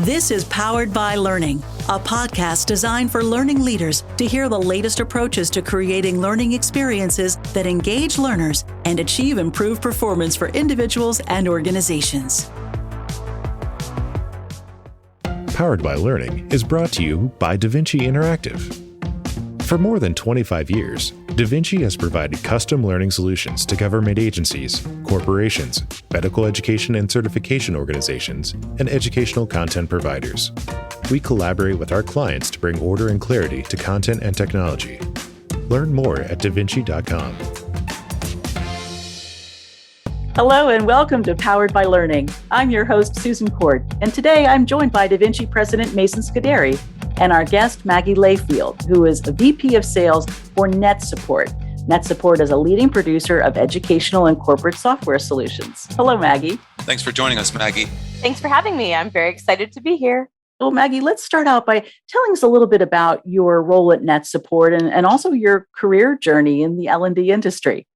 This is Powered by Learning, a podcast designed for learning leaders to hear the latest approaches to creating learning experiences that engage learners and achieve improved performance for individuals and organizations. Powered by Learning is brought to you by DaVinci Interactive. For more than 25 years, DaVinci has provided custom learning solutions to government agencies, corporations, medical education and certification organizations, and educational content providers. We collaborate with our clients to bring order and clarity to content and technology. Learn more at davinci.com. Hello and welcome to Powered by Learning. I'm your host, Susan Court, and today I'm joined by DaVinci President Mason Scuderi and our guest, Maggie Layfield, who is the VP of Sales for NetSupport. NetSupport is a leading producer of educational and corporate software solutions. Hello, Maggie. Thanks for joining us, Maggie. Thanks for having me. I'm very excited to be here. Well, Maggie, let's start out by telling us a little bit about your role at NetSupport and also your career journey in the L&D industry.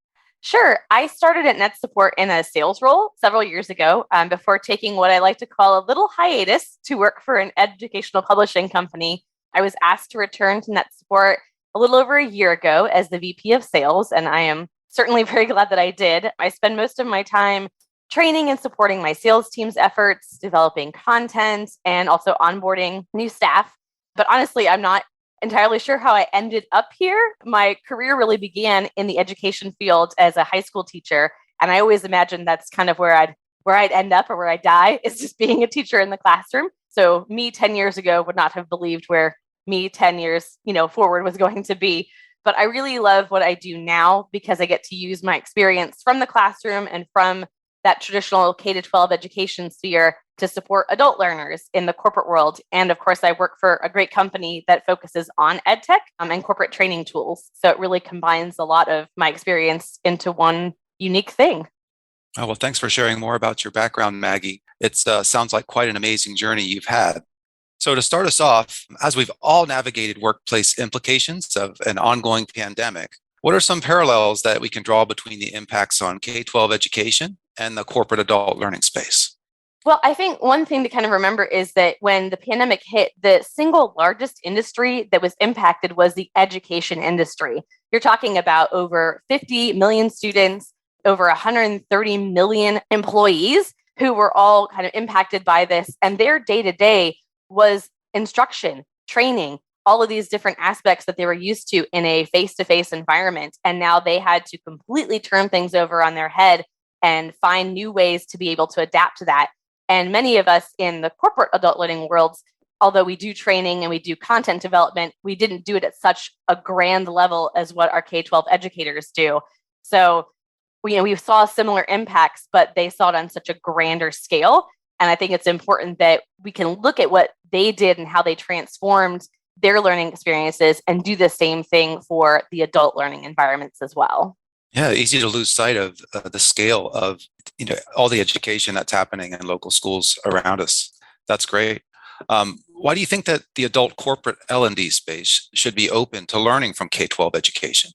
Sure. I started at NetSupport in a sales role several years ago before taking what I like to call a little hiatus to work for an educational publishing company. I was asked to return to NetSupport a little over a year ago as the VP of Sales, and I am certainly very glad that I did. I spend most of my time training and supporting my sales team's efforts, developing content, and also onboarding new staff. But honestly, I'm not entirely sure how I ended up here. My career really began in the education field as a high school teacher, and I always imagined that's kind of where I'd end up or where I'd die, is just being a teacher in the classroom. So me 10 years ago would not have believed where me 10 years, forward was going to be. But I really love what I do now because I get to use my experience from the classroom and from that traditional K-12 education sphere to support adult learners in the corporate world. And of course, I work for a great company that focuses on EdTech and corporate training tools. So it really combines a lot of my experience into one unique thing. Oh, well, thanks for sharing more about your background, Maggie. It sounds like quite an amazing journey you've had. So to start us off, as we've all navigated workplace implications of an ongoing pandemic, what are some parallels that we can draw between the impacts on K-12 education and the corporate adult learning space? Well, I think one thing to kind of remember is that when the pandemic hit, the single largest industry that was impacted was the education industry. You're talking about over 50 million students, over 130 million employees who were all kind of impacted by this. And their day-to-day was instruction, training, all of these different aspects that they were used to in a face-to-face environment. And now they had to completely turn things over on their head and find new ways to be able to adapt to that. And many of us in the corporate adult learning worlds, although we do training and we do content development, we didn't do it at such a grand level as what our K-12 educators do. So we saw similar impacts, but they saw it on such a grander scale. And I think it's important that we can look at what they did and how they transformed their learning experiences and do the same thing for the adult learning environments as well. Yeah, easy to lose sight of the scale of all the education that's happening in local schools around us. That's great. Why do you think that the adult corporate L&D space should be open to learning from K-12 education?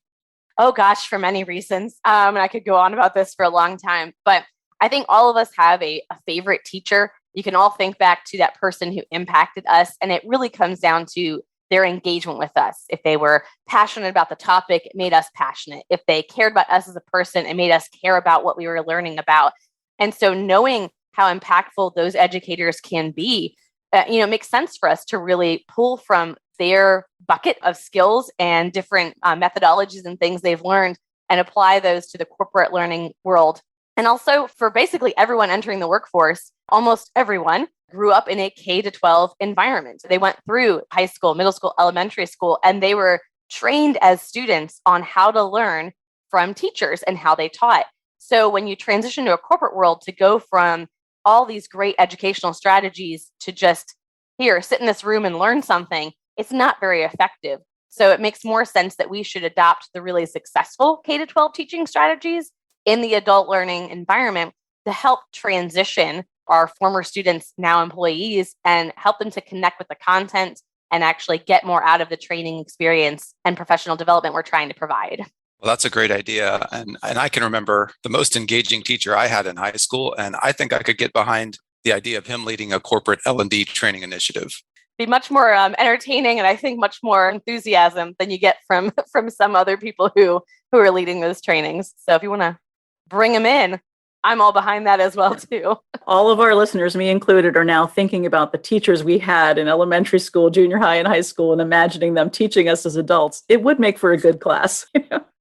Oh gosh, for many reasons. And I could go on about this for a long time, but I think all of us have a favorite teacher. You can all think back to that person who impacted us, and it really comes down to their engagement with us. If they were passionate about the topic, it made us passionate. If they cared about us as a person, it made us care about what we were learning about. And so knowing how impactful those educators can be, it makes sense for us to really pull from their bucket of skills and different methodologies and things they've learned and apply those to the corporate learning world. And also for basically everyone entering the workforce, almost everyone grew up in a K-12 environment. They went through high school, middle school, elementary school, and they were trained as students on how to learn from teachers and how they taught. So when you transition to a corporate world, to go from all these great educational strategies to just, here, sit in this room and learn something, it's not very effective. So it makes more sense that we should adopt the really successful K-12 teaching strategies in the adult learning environment to help transition our former students, now employees, and help them to connect with the content and actually get more out of the training experience and professional development we're trying to provide. Well, that's a great idea. And I can remember the most engaging teacher I had in high school. And I think I could get behind the idea of him leading a corporate L&D training initiative. Be much more entertaining, and I think much more enthusiasm than you get from some other people who are leading those trainings. So if you want to bring them in, I'm all behind that as well too. All of our listeners, me included, are now thinking about the teachers we had in elementary school, junior high, and high school, and imagining them teaching us as adults. It would make for a good class.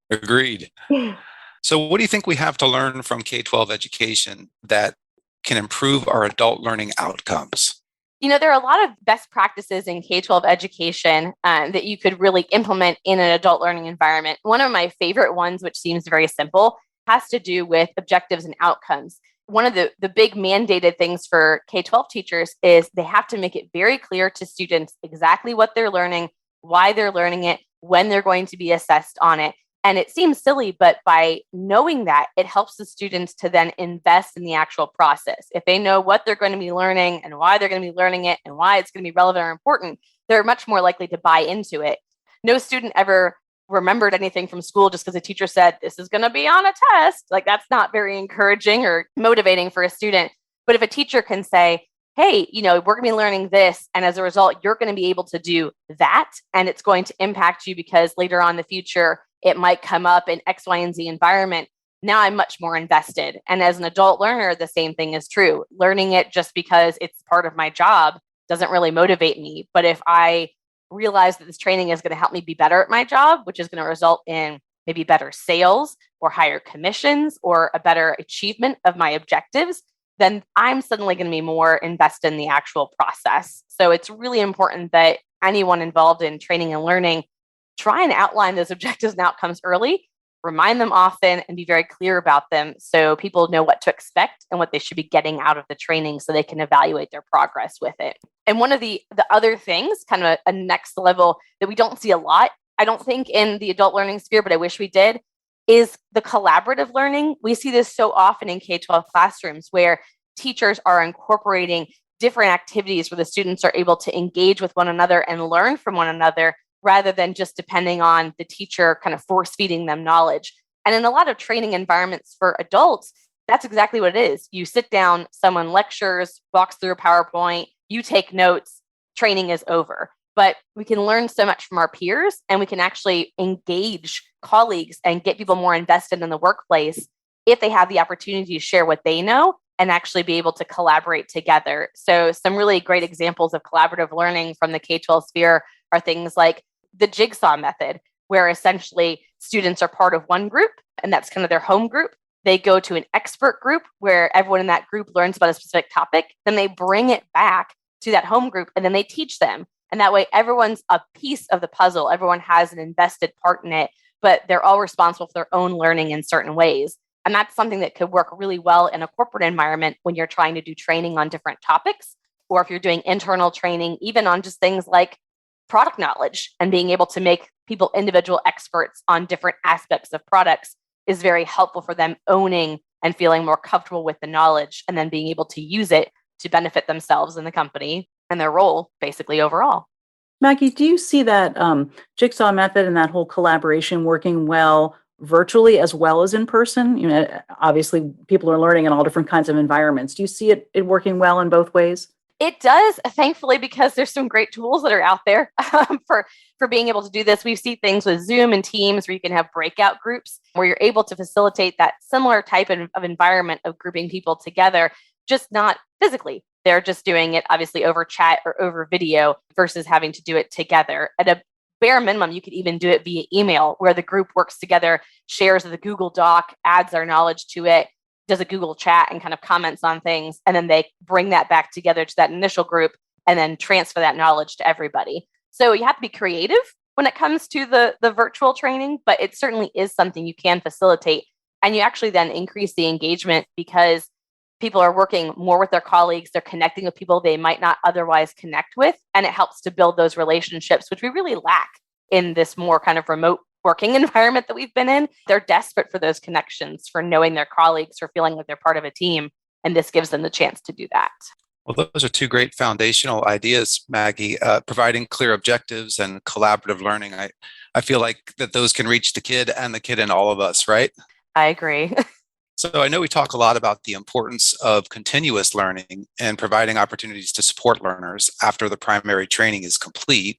Agreed. So what do you think we have to learn from K-12 education that can improve our adult learning outcomes? There are a lot of best practices in K-12 education that you could really implement in an adult learning environment. One of my favorite ones, which seems very simple, has to do with objectives and outcomes. One of the big mandated things for K-12 teachers is they have to make it very clear to students exactly what they're learning, why they're learning it, when they're going to be assessed on it. And it seems silly, but by knowing that, it helps the students to then invest in the actual process. If they know what they're going to be learning and why they're going to be learning it and why it's going to be relevant or important, they're much more likely to buy into it. No student ever remembered anything from school just because a teacher said, this is going to be on a test. Like, that's not very encouraging or motivating for a student. But if a teacher can say, hey, we're going to be learning this, and as a result, you're going to be able to do that, and it's going to impact you because later on in the future, it might come up in X, Y, and Z environment. Now I'm much more invested. And as an adult learner, the same thing is true. Learning it just because it's part of my job doesn't really motivate me. But if I realize that this training is going to help me be better at my job, which is going to result in maybe better sales or higher commissions or a better achievement of my objectives, then I'm suddenly going to be more invested in the actual process. So it's really important that anyone involved in training and learning try and outline those objectives and outcomes early, remind them often, and be very clear about them so people know what to expect and what they should be getting out of the training so they can evaluate their progress with it. And one of the other things, kind of a next level that we don't see a lot, I don't think in the adult learning sphere, but I wish we did, is the collaborative learning. We see this so often in K-12 classrooms where teachers are incorporating different activities where the students are able to engage with one another and learn from one another rather than just depending on the teacher kind of force feeding them knowledge. And in a lot of training environments for adults, that's exactly what it is. You sit down, someone lectures, walks through a PowerPoint, you take notes, training is over. But we can learn so much from our peers, and we can actually engage colleagues and get people more invested in the workplace if they have the opportunity to share what they know and actually be able to collaborate together. So some really great examples of collaborative learning from the K-12 sphere are things like the jigsaw method, where essentially students are part of one group, and that's kind of their home group. They go to an expert group where everyone in that group learns about a specific topic. Then they bring it back to that home group, and then they teach them. And that way, everyone's a piece of the puzzle. Everyone has an invested part in it, but they're all responsible for their own learning in certain ways. And that's something that could work really well in a corporate environment when you're trying to do training on different topics, or if you're doing internal training, even on just things like product knowledge, and being able to make people individual experts on different aspects of products is very helpful for them owning and feeling more comfortable with the knowledge and then being able to use it to benefit themselves and the company and their role basically overall. Maggie, do you see that jigsaw method and that whole collaboration working well virtually as well as in person? Obviously people are learning in all different kinds of environments. Do you see it working well in both ways? It does, thankfully, because there's some great tools that are out there for being able to do this. We see things with Zoom and Teams where you can have breakout groups where you're able to facilitate that similar type of environment of grouping people together, just not physically. They're just doing it obviously over chat or over video versus having to do it together. At a bare minimum, you could even do it via email where the group works together, shares the Google Doc, adds their knowledge to it, does a Google chat and kind of comments on things, and then they bring that back together to that initial group and then transfer that knowledge to everybody. So you have to be creative when it comes to the virtual training, but it certainly is something you can facilitate. And you actually then increase the engagement because people are working more with their colleagues, they're connecting with people they might not otherwise connect with, and it helps to build those relationships, which we really lack in this more kind of remote working environment that we've been in. They're desperate for those connections, for knowing their colleagues, for feeling like they're part of a team. And this gives them the chance to do that. Well, those are two great foundational ideas, Maggie, providing clear objectives and collaborative learning. I feel like that those can reach the kid and the kid in all of us, right? I agree. So I know we talk a lot about the importance of continuous learning and providing opportunities to support learners after the primary training is complete.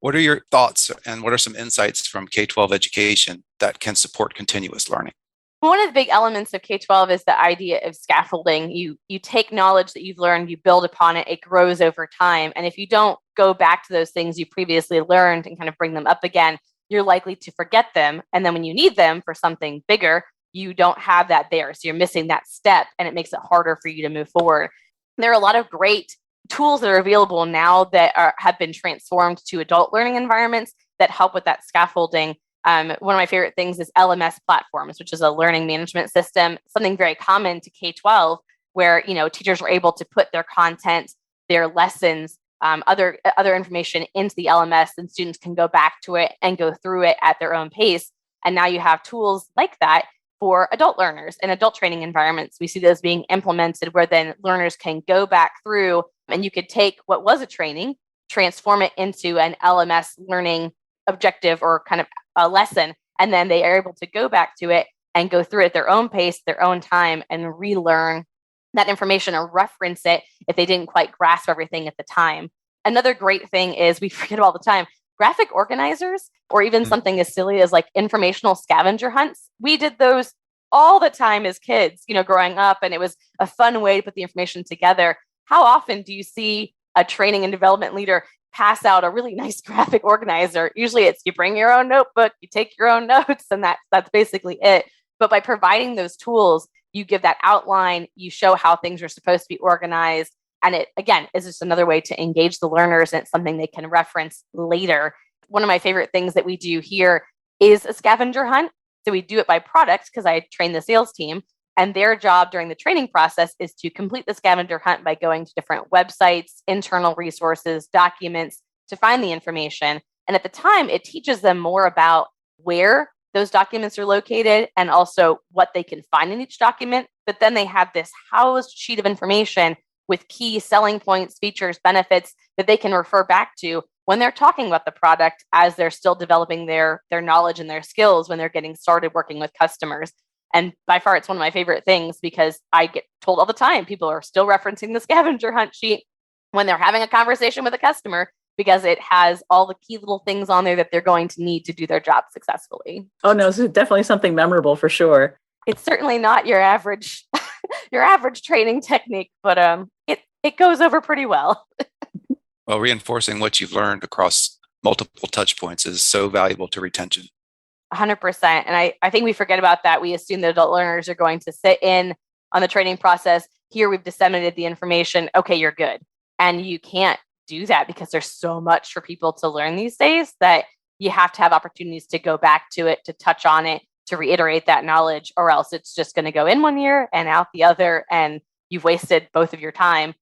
What are your thoughts and what are some insights from K-12 education that can support continuous learning? One of the big elements of K-12 is the idea of scaffolding. You take knowledge that you've learned, you build upon it, it grows over time. And if you don't go back to those things you previously learned and kind of bring them up again, you're likely to forget them. And then when you need them for something bigger, you don't have that there. So you're missing that step and it makes it harder for you to move forward. There are a lot of great tools that are available now that have been transformed to adult learning environments that help with that scaffolding. One of my favorite things is LMS platforms, which is a learning management system, something very common to K-12, where teachers were able to put their content, their lessons, other information into the LMS, and students can go back to it and go through it at their own pace. And now you have tools like that for adult learners and adult training environments. We see those being implemented where then learners can go back through and you could take what was a training, transform it into an LMS learning objective or kind of a lesson, and then they are able to go back to it and go through it at their own pace, their own time, and relearn that information or reference it if they didn't quite grasp everything at the time. Another great thing is we forget all the time, graphic organizers, or even something as silly as like informational scavenger hunts. We did those all the time as kids, growing up, and it was a fun way to put the information together. How often do you see a training and development leader pass out a really nice graphic organizer? Usually it's you bring your own notebook, you take your own notes, and that's basically it. But by providing those tools, you give that outline, you show how things are supposed to be organized. And it, again, is just another way to engage the learners, and it's something they can reference later. One of my favorite things that we do here is a scavenger hunt. So we do it by product because I train the sales team. And their job during the training process is to complete the scavenger hunt by going to different websites, internal resources, documents to find the information. And at the time, it teaches them more about where those documents are located and also what they can find in each document. But then they have this housed sheet of information with key selling points, features, benefits that they can refer back to when they're talking about the product as they're still developing their knowledge and their skills when they're getting started working with customers. And by far, it's one of my favorite things because I get told all the time, people are still referencing the scavenger hunt sheet when they're having a conversation with a customer because it has all the key little things on there that they're going to need to do their job successfully. Oh, no, it's definitely something memorable for sure. It's certainly not your average training technique, but it goes over pretty well. Well, reinforcing what you've learned across multiple touch points is so valuable to retention. 100%. And I think we forget about that. We assume that adult learners are going to sit in on the training process. Here we've disseminated the information. Okay, you're good. And you can't do that because there's so much for people to learn these days that you have to have opportunities to go back to it, to touch on it, to reiterate that knowledge, or else it's just going to go in one ear and out the other. And you've wasted both of your time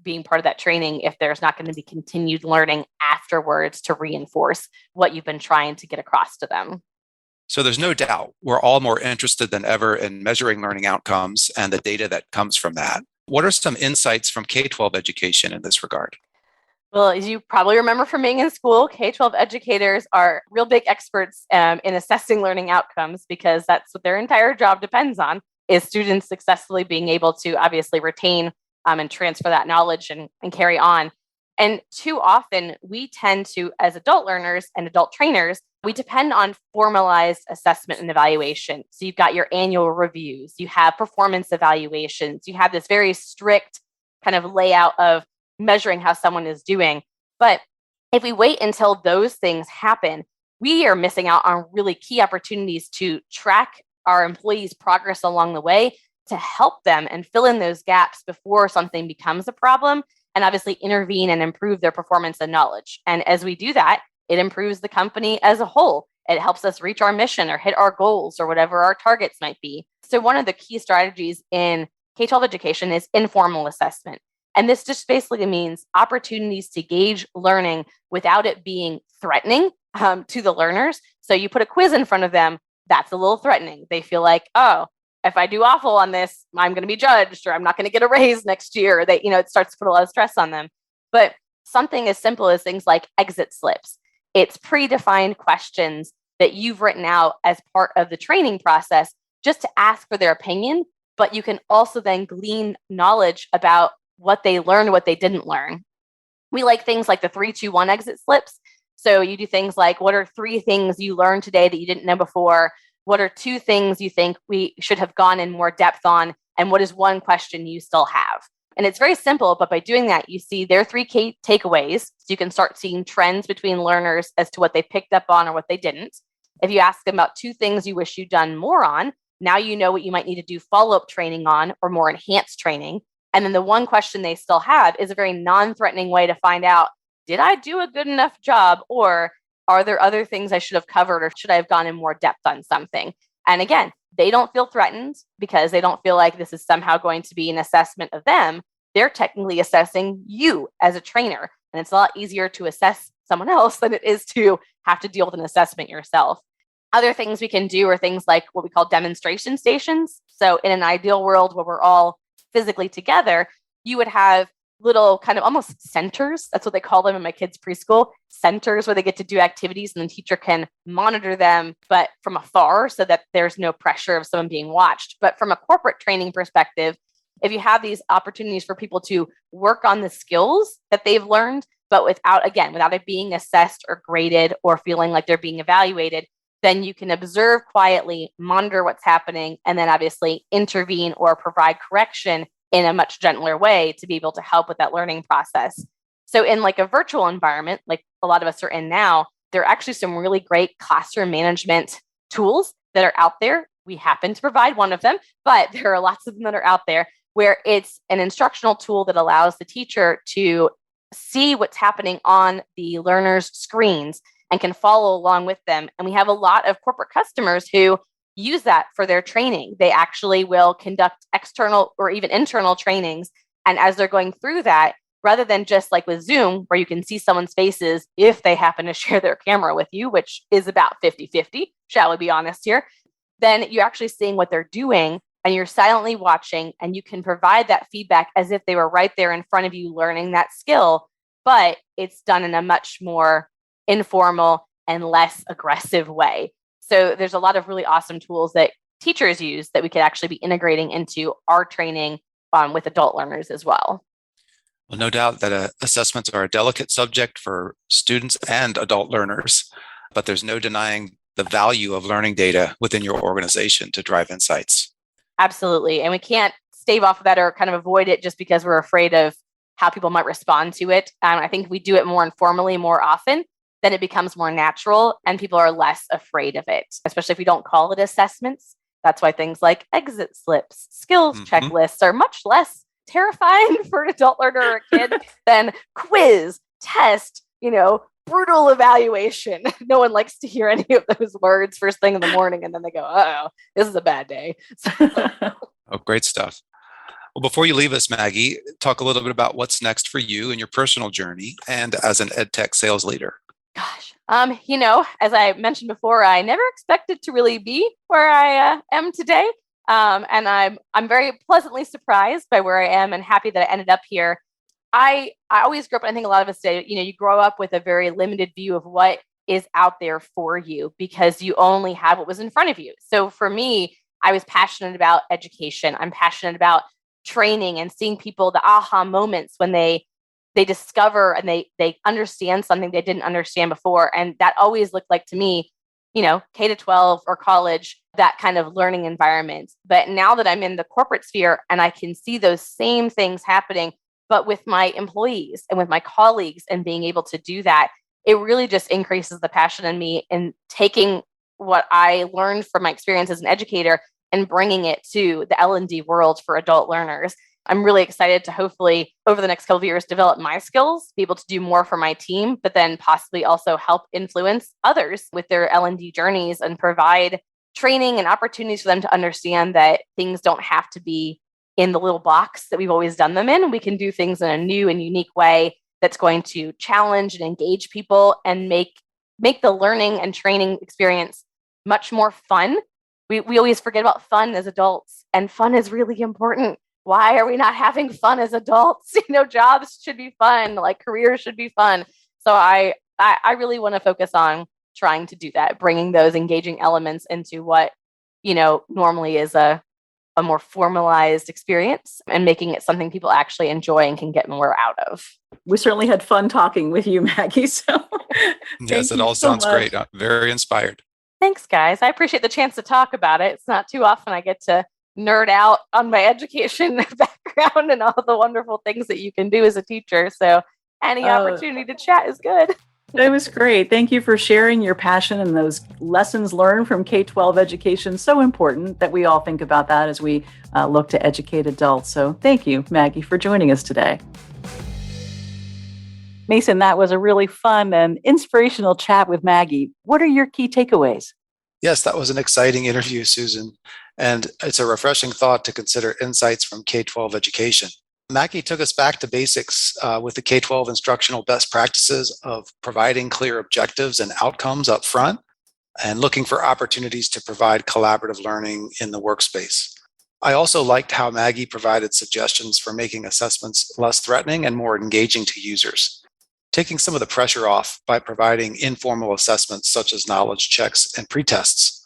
being part of that training if there's not going to be continued learning afterwards to reinforce what you've been trying to get across to them. So there's no doubt we're all more interested than ever in measuring learning outcomes and the data that comes from that. What are some insights from K-12 education in this regard? Well, as you probably remember from being in school, K-12 educators are real big experts in assessing learning outcomes because that's what their entire job depends on, is students successfully being able to obviously retain and transfer that knowledge and carry on. And too often we tend to, as adult learners and adult trainers, we depend on formalized assessment and evaluation. So you've got your annual reviews, you have performance evaluations, you have this very strict kind of layout of measuring how someone is doing. But if we wait until those things happen, we are missing out on really key opportunities to track our employees' progress along the way, to help them and fill in those gaps before something becomes a problem, and obviously intervene and improve their performance and knowledge. And as we do that, it improves the company as a whole. It helps us reach our mission or hit our goals or whatever our targets might be. So one of the key strategies in K-12 education is informal assessment. And this just basically means opportunities to gauge learning without it being threatening to the learners. So you put a quiz in front of them, that's a little threatening. They feel like, oh, if I do awful on this, I'm going to be judged or I'm not going to get a raise next year. It starts to put a lot of stress on them. But something as simple as things like exit slips. It's predefined questions that you've written out as part of the training process just to ask for their opinion, but you can also then glean knowledge about what they learned, what they didn't learn. We like things like the 3-2-1 exit slips. So you do things like, what are 3 things you learned today that you didn't know before? What are 2 things you think we should have gone in more depth on? And what is 1 question you still have? And it's very simple, but by doing that, you see their 3 key takeaways. So you can start seeing trends between learners as to what they picked up on or what they didn't. If you ask them about 2 things you wish you'd done more on, now you know what you might need to do follow-up training on or more enhanced training. And then the 1 question they still have is a very non-threatening way to find out, did I do a good enough job, or are there other things I should have covered, or should I have gone in more depth on something? And again, they don't feel threatened because they don't feel like this is somehow going to be an assessment of them. They're technically assessing you as a trainer. And it's a lot easier to assess someone else than it is to have to deal with an assessment yourself. Other things we can do are things like what we call demonstration stations. So in an ideal world where we're all physically together, you would have little kind of almost centers. That's what they call them in my kids' preschool, centers where they get to do activities and the teacher can monitor them, but from afar so that there's no pressure of someone being watched. But from a corporate training perspective, if you have these opportunities for people to work on the skills that they've learned, but without it being assessed or graded or feeling like they're being evaluated, then you can observe quietly, monitor what's happening, and then obviously intervene or provide correction in a much gentler way to be able to help with that learning process. So in like a virtual environment, like a lot of us are in now, there are actually some really great classroom management tools that are out there. We happen to provide one of them, but there are lots of them that are out there where it's an instructional tool that allows the teacher to see what's happening on the learners' screens and can follow along with them. And we have a lot of corporate customers who use that for their training. They actually will conduct external or even internal trainings. And as they're going through that, rather than just like with Zoom, where you can see someone's faces if they happen to share their camera with you, which is about 50-50, shall we be honest here, then you're actually seeing what they're doing and you're silently watching, and you can provide that feedback as if they were right there in front of you learning that skill, but it's done in a much more informal and less aggressive way. So there's a lot of really awesome tools that teachers use that we could actually be integrating into our training with adult learners as well. Well, no doubt that assessments are a delicate subject for students and adult learners, but there's no denying the value of learning data within your organization to drive insights. Absolutely. And we can't stave off of that or kind of avoid it just because we're afraid of how people might respond to it. I think if we do it more informally, more often, then it becomes more natural and people are less afraid of it, especially if we don't call it assessments. That's why things like exit slips, skills checklists are much less terrifying for an adult learner or a kid than quiz, test, brutal evaluation. No one likes to hear any of those words first thing in the morning, and then they go, uh-oh, this is a bad day. Oh, great stuff. Well, before you leave us, Maggie, talk a little bit about what's next for you in your personal journey and as an EdTech sales leader. Gosh, as I mentioned before, I never expected to really be where I am today. And I'm very pleasantly surprised by where I am and happy that I ended up here. I always grew up, and I think a lot of us say, you grow up with a very limited view of what is out there for you because you only have what was in front of you. So for me, I was passionate about education. I'm passionate about training and seeing people, the aha moments when they discover and they understand something they didn't understand before. And that always looked like to me, K-12 or college, that kind of learning environment. But now that I'm in the corporate sphere and I can see those same things happening, but with my employees and with my colleagues and being able to do that, it really just increases the passion in me in taking what I learned from my experience as an educator and bringing it to the L&D world for adult learners. I'm really excited to hopefully over the next couple of years develop my skills, be able to do more for my team, but then possibly also help influence others with their L&D journeys and provide training and opportunities for them to understand that things don't have to be in the little box that we've always done them in. We can do things in a new and unique way that's going to challenge and engage people and make the learning and training experience much more fun. We always forget about fun as adults, and fun is really important. Why are we not having fun as adults? Jobs should be fun, like careers should be fun. So I really want to focus on trying to do that, bringing those engaging elements into what normally is a more formalized experience, and making it something people actually enjoy and can get more out of. We certainly had fun talking with you, Maggie. So Yes, it all sounds great. I'm very inspired. Thanks, guys. I appreciate the chance to talk about it. It's not too often I get to nerd out on my education background and all the wonderful things that you can do as a teacher. So any opportunity to chat is good. It was great. Thank you for sharing your passion and those lessons learned from K-12 education. So important that we all think about that as we look to educate adults. So thank you, Maggie, for joining us today. Mason, that was a really fun and inspirational chat with Maggie. What are your key takeaways? Yes, that was an exciting interview, Susan. And it's a refreshing thought to consider insights from K-12 education. Maggie took us back to basics with the K-12 instructional best practices of providing clear objectives and outcomes up front and looking for opportunities to provide collaborative learning in the workspace. I also liked how Maggie provided suggestions for making assessments less threatening and more engaging to users, taking some of the pressure off by providing informal assessments such as knowledge checks and pretests.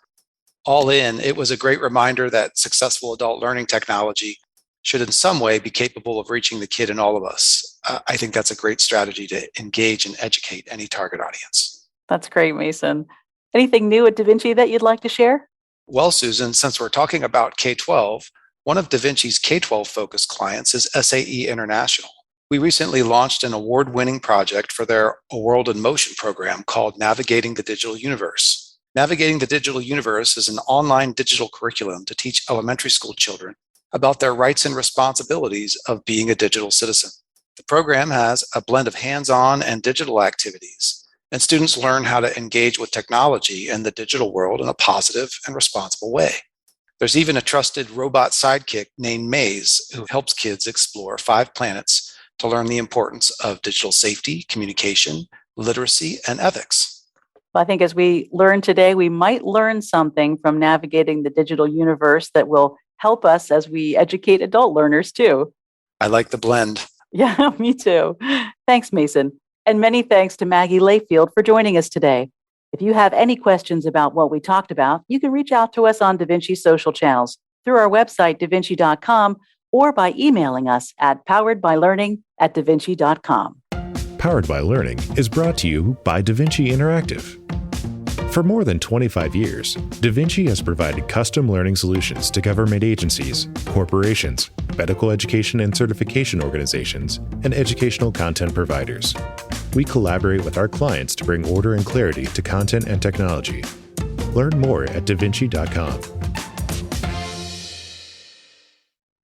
All in, it was a great reminder that successful adult learning technology should in some way be capable of reaching the kid in all of us. I think that's a great strategy to engage and educate any target audience. That's great, Mason. Anything new at DaVinci that you'd like to share? Well, Susan, since we're talking about K-12, one of DaVinci's K-12 focused clients is SAE International. We recently launched an award-winning project for their A World in Motion program called Navigating the Digital Universe. Navigating the Digital Universe is an online digital curriculum to teach elementary school children about their rights and responsibilities of being a digital citizen. The program has a blend of hands-on and digital activities, and students learn how to engage with technology and the digital world in a positive and responsible way. There's even a trusted robot sidekick named Maze who helps kids explore 5 planets to learn the importance of digital safety, communication, literacy, and ethics. Well, I think as we learn today, we might learn something from navigating the digital universe that will help us as we educate adult learners too. I like the blend. Yeah, me too. Thanks, Mason. And many thanks to Maggie Layfield for joining us today. If you have any questions about what we talked about, you can reach out to us on DaVinci social channels through our website, davinci.com, or by emailing us at poweredbylearning@davinci.com. Powered by Learning is brought to you by DaVinci Interactive. For more than 25 years, DaVinci has provided custom learning solutions to government agencies, corporations, medical education and certification organizations, and educational content providers. We collaborate with our clients to bring order and clarity to content and technology. Learn more at davinci.com.